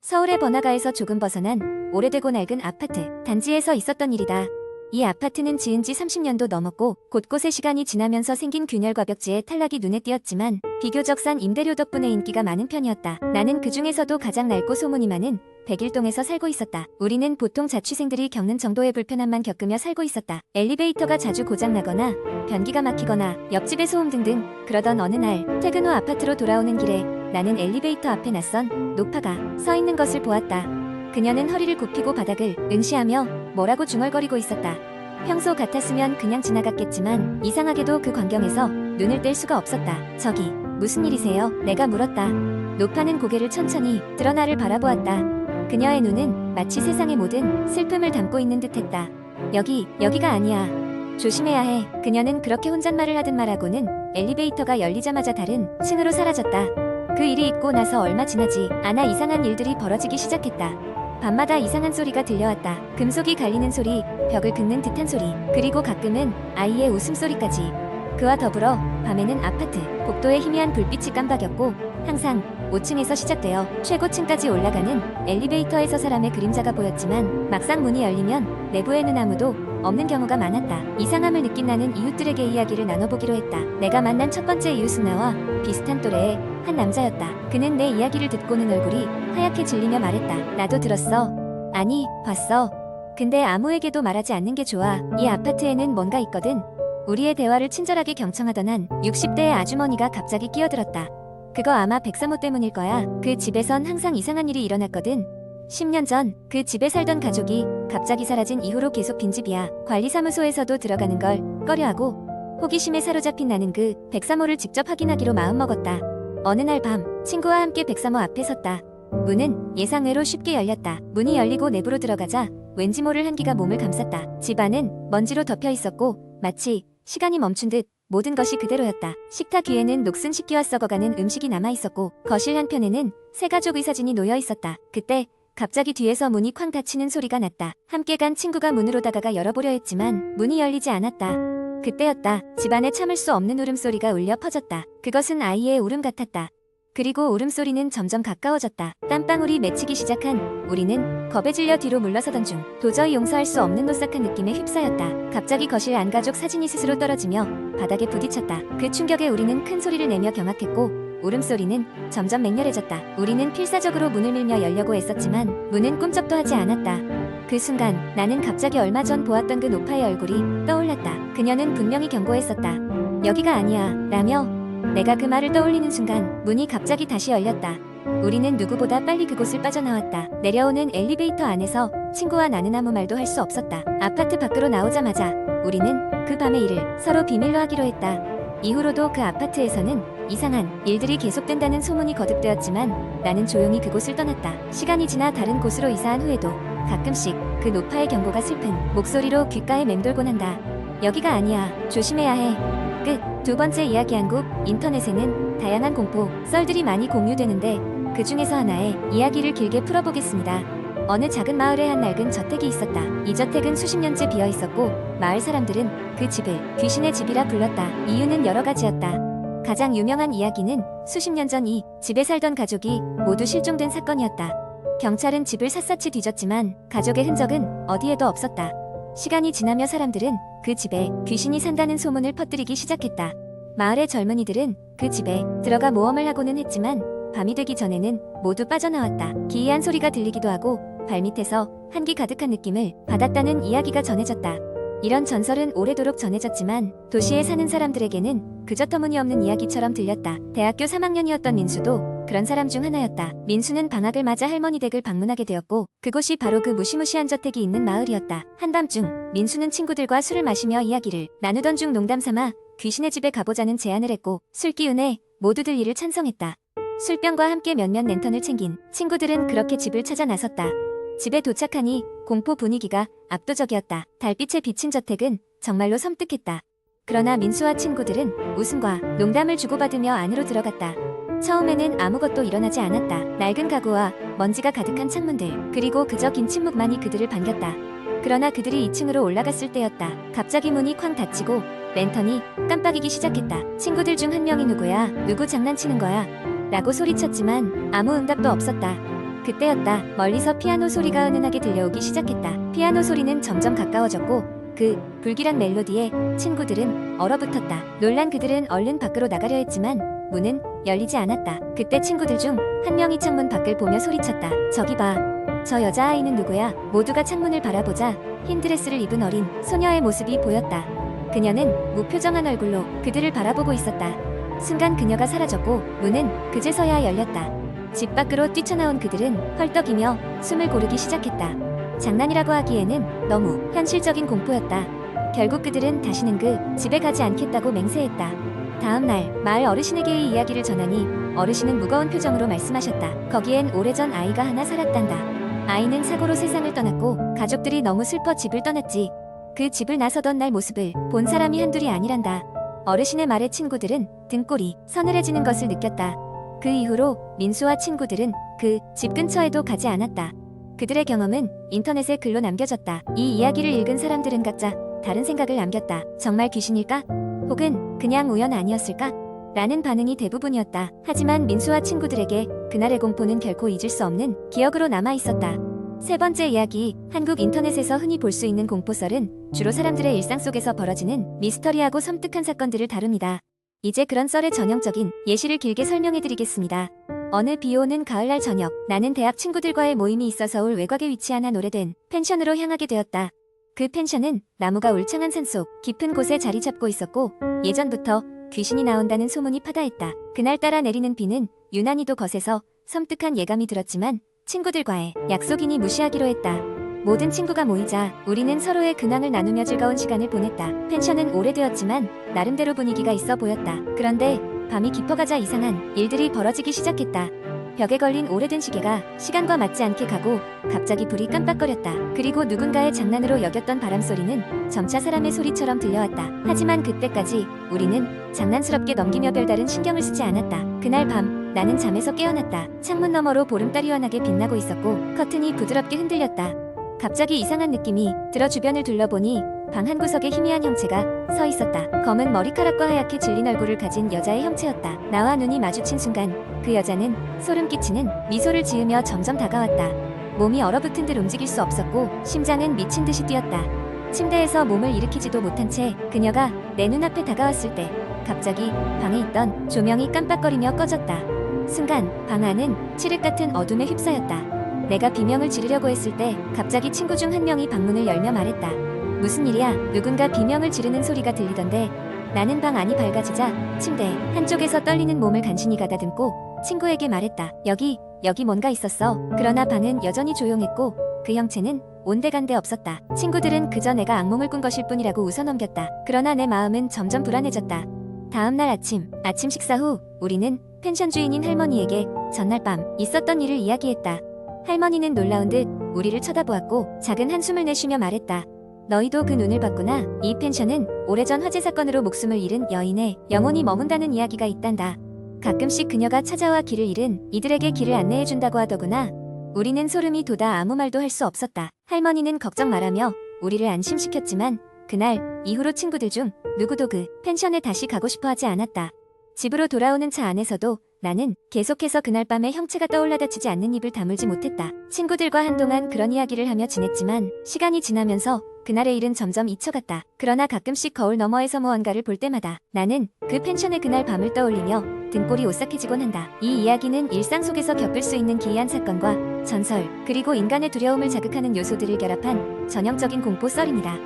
서울의 번화가에서 조금 벗어난 오래되고 낡은 아파트 단지에서 있었던 일이다. 이 아파트는 지은 지 30년도 넘었고 곳곳에 시간이 지나면서 생긴 균열 과벽지에 탈락이 눈에 띄었지만 비교적 싼 임대료 덕분에 인기가 많은 편이었다. 나는 그 중에서도 가장 낡고 소문이 많은 백일동에서 살고 있었다. 우리는 보통 자취생들이 겪는 정도의 불편함만 겪으며 살고 있었다. 엘리베이터가 자주 고장나거나 변기가 막히거나 옆집의 소음 등등. 그러던 어느 날 퇴근 후 아파트로 돌아오는 길에 나는 엘리베이터 앞에 낯선 노파가 서 있는 것을 보았다. 그녀는 허리를 굽히고 바닥을 응시하며 뭐라고 중얼거리고 있었다. 평소 같았으면 그냥 지나갔겠지만 이상하게도 그 광경에서 눈을 뗄 수가 없었다. 저기 무슨 일이세요? 내가 물었다. 노파는 고개를 천천히 들어 나를 바라보았다. 그녀의 눈은 마치 세상의 모든 슬픔을 담고 있는 듯했다. 여기가 아니야. 조심해야 해. 그녀는 그렇게 혼잣말을 하듯 말하고는 엘리베이터가 열리자마자 다른 층으로 사라졌다. 그 일이 있고 나서 얼마 지나지 않아 이상한 일들이 벌어지기 시작했다. 밤마다 이상한 소리가 들려왔다. 금속이 갈리는 소리, 벽을 긁는 듯한 소리, 그리고 가끔은 아이의 웃음소리까지. 그와 더불어 밤에는 아파트 복도에 희미한 불빛이 깜박였고 항상 5층에서 시작되어 최고층까지 올라가는 엘리베이터에서 사람의 그림자가 보였지만 막상 문이 열리면 내부에는 아무도 없는 경우가 많았다. 이상함을 느낀 나는 이웃들에게 이야기를 나눠보기로 했다. 내가 만난 첫 번째 이웃은 나와 비슷한 또래의 한 남자였다. 그는 내 이야기를 듣고는 얼굴이 하얗게 질리며 말했다. 나도 들었어. 아니, 봤어. 근데 아무에게도 말하지 않는 게 좋아. 이 아파트에는 뭔가 있거든. 우리의 대화를 친절하게 경청하던 한 60대의 아주머니가 갑자기 끼어들었다. 그거 아마 백사모 때문일 거야. 그 집에선 항상 이상한 일이 일어났거든. 10년 전 그 집에 살던 가족이 갑자기 사라진 이후로 계속 빈집이야. 관리사무소에서도 들어가는 걸 꺼려하고 호기심에 사로잡힌 나는 그 백사모를 직접 확인하기로 마음먹었다. 어느 날 밤 친구와 함께 백사모 앞에 섰다. 문은 예상외로 쉽게 열렸다. 문이 열리고 내부로 들어가자 왠지 모를 한기가 몸을 감쌌다. 집안은 먼지로 덮여 있었고 마치 시간이 멈춘 듯 모든 것이 그대로였다. 식탁 위에는 녹슨 식기와 썩어가는 음식이 남아있었고 거실 한편에는 새 가족의 사진이 놓여 있었다. 그때 갑자기 뒤에서 문이 쾅 닫히는 소리가 났다. 함께 간 친구가 문으로 다가가 열어보려 했지만 문이 열리지 않았다. 그때였다. 집안에 참을 수 없는 울음소리가 울려 퍼졌다. 그것은 아이의 울음 같았다. 그리고 울음소리는 점점 가까워졌다. 땀방울이 맺히기 시작한 우리는 겁에 질려 뒤로 물러서던 중 도저히 용서할 수 없는 노싹한 느낌에 휩싸였다. 갑자기 거실 안 가족 사진이 스스로 떨어지며 바닥에 부딪혔다. 그 충격에 우리는 큰 소리를 내며 경악했고 울음소리는 점점 맹렬해졌다. 우리는 필사적으로 문을 밀며 열려고 애썼지만 문은 꿈쩍도 하지 않았다. 그 순간 나는 갑자기 얼마 전 보았던 그 노파의 얼굴이 떠올랐다. 그녀는 분명히 경고했었다. 여기가 아니야 라며 내가 그 말을 떠올리는 순간 문이 갑자기 다시 열렸다. 우리는 누구보다 빨리 그곳을 빠져나왔다. 내려오는 엘리베이터 안에서 친구와 나는 아무 말도 할 수 없었다. 아파트 밖으로 나오자마자 우리는 그 밤의 일을 서로 비밀로 하기로 했다. 이후로도 그 아파트에서는 이상한 일들이 계속된다는 소문이 거듭되었지만 나는 조용히 그곳을 떠났다. 시간이 지나 다른 곳으로 이사한 후에도 가끔씩 그 노파의 경고가 슬픈 목소리로 귓가에 맴돌곤 한다. 여기가 아니야. 조심해야 해. 끝. 두 번째 이야기 한 곡. 인터넷에는 다양한 공포, 썰들이 많이 공유되는데 그 중에서 하나의 이야기를 길게 풀어보겠습니다. 어느 작은 마을에 한 낡은 저택이 있었다. 이 저택은 수십 년째 비어 있었고 마을 사람들은 그 집을 귀신의 집이라 불렀다. 이유는 여러 가지였다. 가장 유명한 이야기는 수십 년 전 이 집에 살던 가족이 모두 실종된 사건이었다. 경찰은 집을 샅샅이 뒤졌지만 가족의 흔적은 어디에도 없었다. 시간이 지나며 사람들은 그 집에 귀신이 산다는 소문을 퍼뜨리기 시작했다. 마을의 젊은이들은 그 집에 들어가 모험을 하고는 했지만 밤이 되기 전에는 모두 빠져나왔다. 기이한 소리가 들리기도 하고 발밑에서 한기 가득한 느낌을 받았다는 이야기가 전해졌다. 이런 전설은 오래도록 전해졌지만 도시에 사는 사람들에게는 그저 터무니없는 이야기처럼 들렸다. 대학교 3학년이었던 민수도 그런 사람 중 하나였다. 민수는 방학을 맞아 할머니 댁을 방문하게 되었고 그곳이 바로 그 무시무시한 저택이 있는 마을이었다. 한밤중 민수는 친구들과 술을 마시며 이야기를 나누던 중 농담삼아 귀신의 집에 가보자는 제안을 했고 술 기운에 모두들 이를 찬성했다. 술병과 함께 몇몇 랜턴을 챙긴 친구들은 그렇게 집을 찾아 나섰다. 집에 도착하니 공포 분위기가 압도적이었다. 달빛에 비친 저택은 정말로 섬뜩했다. 그러나 민수와 친구들은 웃음과 농담을 주고받으며 안으로 들어갔다. 처음에는 아무것도 일어나지 않았다. 낡은 가구와 먼지가 가득한 창문들, 그리고 그저 긴 침묵만이 그들을 반겼다. 그러나 그들이 2층으로 올라갔을 때였다. 갑자기 문이 쾅 닫히고 랜턴이 깜빡이기 시작했다. 친구들 중 한 명이 누구야? 누구 장난치는 거야? 라고 소리쳤지만 아무 응답도 없었다. 그때였다. 멀리서 피아노 소리가 은은하게 들려오기 시작했다. 피아노 소리는 점점 가까워졌고 그 불길한 멜로디에 친구들은 얼어붙었다. 놀란 그들은 얼른 밖으로 나가려 했지만 문은 열리지 않았다. 그때 친구들 중 한 명이 창문 밖을 보며 소리쳤다. 저기 봐. 저 여자아이는 누구야? 모두가 창문을 바라보자 흰 드레스를 입은 어린 소녀의 모습이 보였다. 그녀는 무표정한 얼굴로 그들을 바라보고 있었다. 순간 그녀가 사라졌고 문은 그제서야 열렸다. 집 밖으로 뛰쳐나온 그들은 헐떡이며 숨을 고르기 시작했다. 장난이라고 하기에는 너무 현실적인 공포였다. 결국 그들은 다시는 그 집에 가지 않겠다고 맹세했다. 다음 날 마을 어르신에게 이 이야기를 전하니 어르신은 무거운 표정으로 말씀하셨다. 거기엔 오래전 아이가 하나 살았단다. 아이는 사고로 세상을 떠났고 가족들이 너무 슬퍼 집을 떠났지. 그 집을 나서던 날 모습을 본 사람이 한둘이 아니란다. 어르신의 말에 친구들은 등골이 서늘해지는 것을 느꼈다. 그 이후로 민수와 친구들은 그 집 근처에도 가지 않았다. 그들의 경험은 인터넷에 글로 남겨졌다. 이 이야기를 읽은 사람들은 각자 다른 생각을 남겼다. 정말 귀신일까? 혹은 그냥 우연 아니었을까? 라는 반응이 대부분이었다. 하지만 민수와 친구들에게 그날의 공포는 결코 잊을 수 없는 기억으로 남아 있었다. 세 번째 이야기, 한국 인터넷에서 흔히 볼 수 있는 공포썰은 주로 사람들의 일상 속에서 벌어지는 미스터리하고 섬뜩한 사건들을 다룹니다. 이제 그런 썰의 전형적인 예시를 길게 설명해드리겠습니다. 어느 비 오는 가을날 저녁, 나는 대학 친구들과의 모임이 있어 서울 외곽에 위치한 한 오래된 펜션으로 향하게 되었다. 그 펜션은 나무가 울창한 산속 깊은 곳에 자리 잡고 있었고 예전부터 귀신이 나온다는 소문이 파다했다. 그날따라 내리는 비는 유난히도 거세서 섬뜩한 예감이 들었지만 친구들과의 약속이니 무시하기로 했다. 모든 친구가 모이자 우리는 서로의 근황을 나누며 즐거운 시간을 보냈다. 펜션은 오래되었지만 나름대로 분위기가 있어 보였다. 그런데 밤이 깊어가자 이상한 일들이 벌어지기 시작했다. 벽에 걸린 오래된 시계가 시간과 맞지 않게 가고 갑자기 불이 깜빡거렸다. 그리고 누군가의 장난으로 여겼던 바람소리는 점차 사람의 소리처럼 들려왔다. 하지만 그때까지 우리는 장난스럽게 넘기며 별다른 신경을 쓰지 않았다. 그날 밤 나는 잠에서 깨어났다. 창문 너머로 보름달이 환하게 빛나고 있었고 커튼이 부드럽게 흔들렸다. 갑자기 이상한 느낌이 들어 주변을 둘러보니 방 한 구석에 희미한 형체가 서 있었다. 검은 머리카락과 하얗게 질린 얼굴을 가진 여자의 형체였다. 나와 눈이 마주친 순간 그 여자는 소름 끼치는 미소를 지으며 점점 다가왔다. 몸이 얼어붙은 듯 움직일 수 없었고 심장은 미친 듯이 뛰었다. 침대에서 몸을 일으키지도 못한 채 그녀가 내 눈앞에 다가왔을 때 갑자기 방에 있던 조명이 깜빡거리며 꺼졌다. 순간 방 안은 칠흑 같은 어둠에 휩싸였다. 내가 비명을 지르려고 했을 때 갑자기 친구 중 한 명이 방문을 열며 말했다. 무슨 일이야? 누군가 비명을 지르는 소리가 들리던데. 나는 방 안이 밝아지자 침대 한쪽에서 떨리는 몸을 간신히 가다듬고 친구에게 말했다. 여기 뭔가 있었어. 그러나 방은 여전히 조용했고 그 형체는 온데간데 없었다. 친구들은 그저 내가 악몽을 꾼 것일 뿐이라고 웃어넘겼다. 그러나 내 마음은 점점 불안해졌다. 다음 날 아침 식사 후 우리는 펜션 주인인 할머니에게 전날 밤 있었던 일을 이야기했다. 할머니는 놀라운 듯 우리를 쳐다보았고 작은 한숨을 내쉬며 말했다. 너희도 그 눈을 봤구나. 이 펜션은 오래전 화재 사건으로 목숨을 잃은 여인의 영혼이 머문다는 이야기가 있단다. 가끔씩 그녀가 찾아와 길을 잃은 이들에게 길을 안내해준다고 하더구나. 우리는 소름이 돋아 아무 말도 할 수 없었다. 할머니는 걱정 말하며 우리를 안심시켰지만 그날 이후로 친구들 중 누구도 그 펜션에 다시 가고 싶어 하지 않았다. 집으로 돌아오는 차 안에서도 나는 계속해서 그날 밤의 형체가 떠올라 닫히지 않는 입을 다물지 못했다. 친구들과 한동안 그런 이야기를 하며 지냈지만 시간이 지나면서 그날의 일은 점점 잊혀갔다. 그러나 가끔씩 거울 너머에서 무언가를 볼 때마다 나는 그 펜션의 그날 밤을 떠올리며 등골이 오싹해지곤 한다. 이 이야기는 일상 속에서 겪을 수 있는 기이한 사건과 전설, 그리고 인간의 두려움을 자극하는 요소들을 결합한 전형적인 공포 썰입니다.